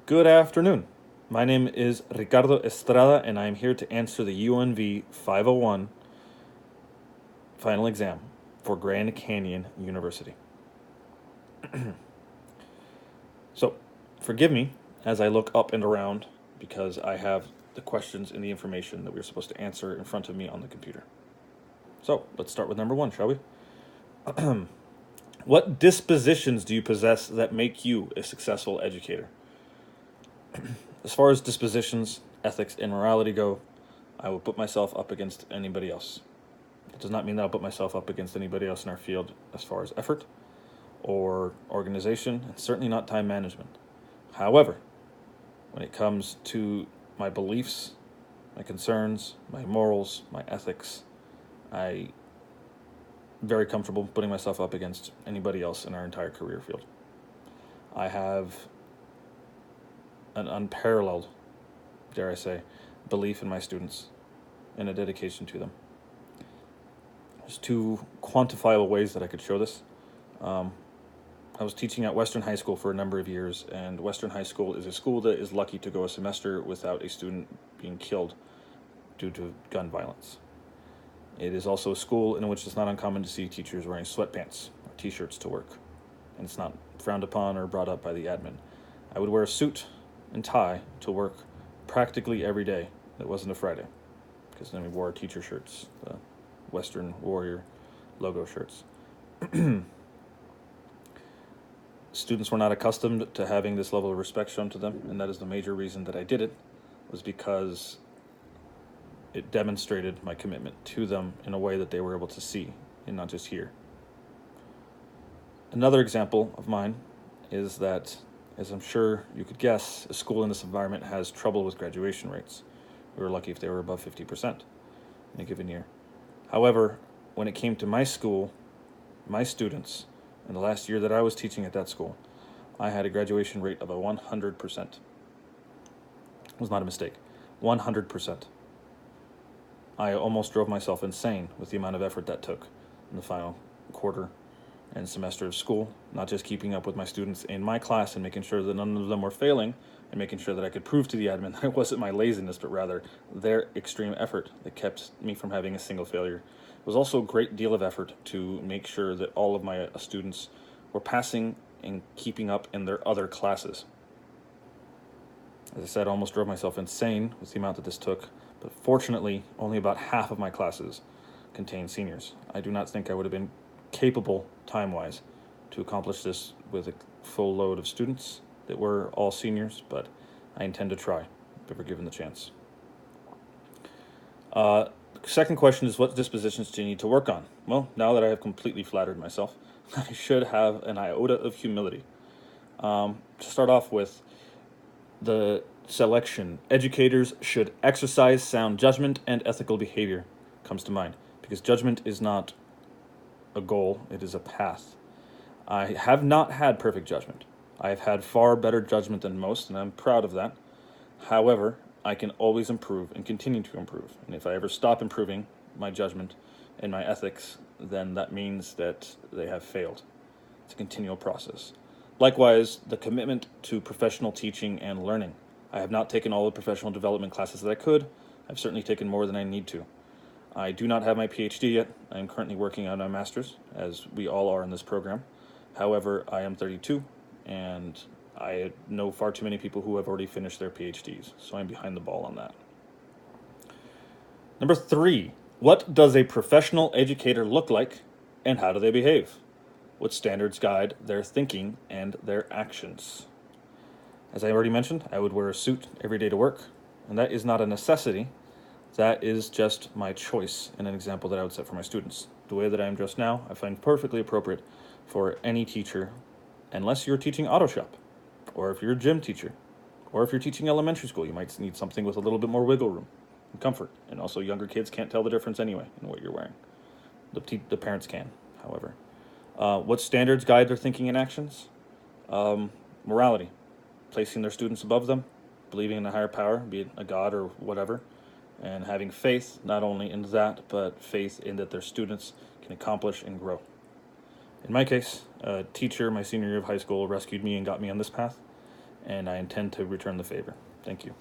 Good afternoon. My name is Ricardo Estrada, and I am here to answer the UNV 501 final exam for Grand Canyon University. So, forgive me as I look up and around because I have the questions and the information that we're supposed to answer in front of me on the computer. So, let's start with number one, shall we? What dispositions do you possess that make you a successful educator? As far as dispositions, ethics, and morality go, I will put myself up against anybody else. It does not mean that I'll put myself up against anybody else in our field as far as effort or organization, and certainly not time management. However, when it comes to my beliefs, my concerns, my morals, my ethics, I'm very comfortable putting myself up against anybody else in our entire career field. I have an unparalleled, dare I say, belief in my students and a dedication to them. There's two quantifiable ways that I could show this. I was teaching at Western High School for a number of years, and Western High School is a school that is lucky to go a semester without a student being killed due to gun violence. It is also a school in which it's not uncommon to see teachers wearing sweatpants or t-shirts to work, and it's not frowned upon or brought up by the admin. I would wear a suit and tie to work practically every day that wasn't a Friday, because then we wore our teacher shirts, the Western Warrior logo shirts. Students were not accustomed to having this level of respect shown to them, and that is the major reason that I did it, was because it demonstrated my commitment to them in a way that they were able to see and not just hear. Another example of mine is that, as I'm sure you could guess, a school in this environment has trouble with graduation rates. We were lucky if they were above 50% in a given year. However, when it came to my school, my students, in the last year that I was teaching at that school, I had a graduation rate of a 100%. It was not a mistake. 100%. I almost drove myself insane with the amount of effort that took in the final quarter and semester of school, not just keeping up with my students in my class and making sure that none of them were failing and making sure that I could prove to the admin that it wasn't my laziness, but rather their extreme effort that kept me from having a single failure. It was also a great deal of effort to make sure that all of my students were passing and keeping up in their other classes. As I said, I almost drove myself insane with the amount that this took, but fortunately, only about half of my classes contained seniors. I do not think I would have been capable, time-wise, to accomplish this with a full load of students that were all seniors, but I intend to try if ever given the chance. Second question is, what dispositions do you need to work on? Well, now that I have completely flattered myself, I should have an iota of humility. To start off with, the selection. Educators should exercise sound judgment and ethical behavior comes to mind, because judgment is not a goal, it is a path. I have not had perfect judgment. I have had far better judgment than most, and I'm proud of that. However, I can always improve and continue to improve. And if I ever stop improving my judgment and my ethics, then that means that they have failed. It's a continual process. Likewise, the commitment to professional teaching and learning. I have not taken all the professional development classes that I could. I've certainly taken more than I need to. I do not have my PhD yet. I am currently working on my master's, as we all are in this program. However, I am 32, and I know far too many people who have already finished their PhDs, so I'm behind the ball on that. Number 3, what does a professional educator look like, and how do they behave? What standards guide their thinking and their actions? As I already mentioned, I would wear a suit every day to work, and that is not a necessity. That is just my choice and an example that I would set for my students. The way that I am dressed now, I find perfectly appropriate for any teacher, unless you're teaching auto shop, or if you're a gym teacher, or if you're teaching elementary school, you might need something with a little bit more wiggle room and comfort. And also, younger kids can't tell the difference anyway in what you're wearing. The parents can, however. What standards guide their thinking and actions? Morality, placing their students above them, believing in a higher power, be it a god or whatever, and having faith not only in that, but faith in that their students can accomplish and grow. In my case, a teacher my senior year of high school rescued me and got me on this path, and I intend to return the favor. Thank you.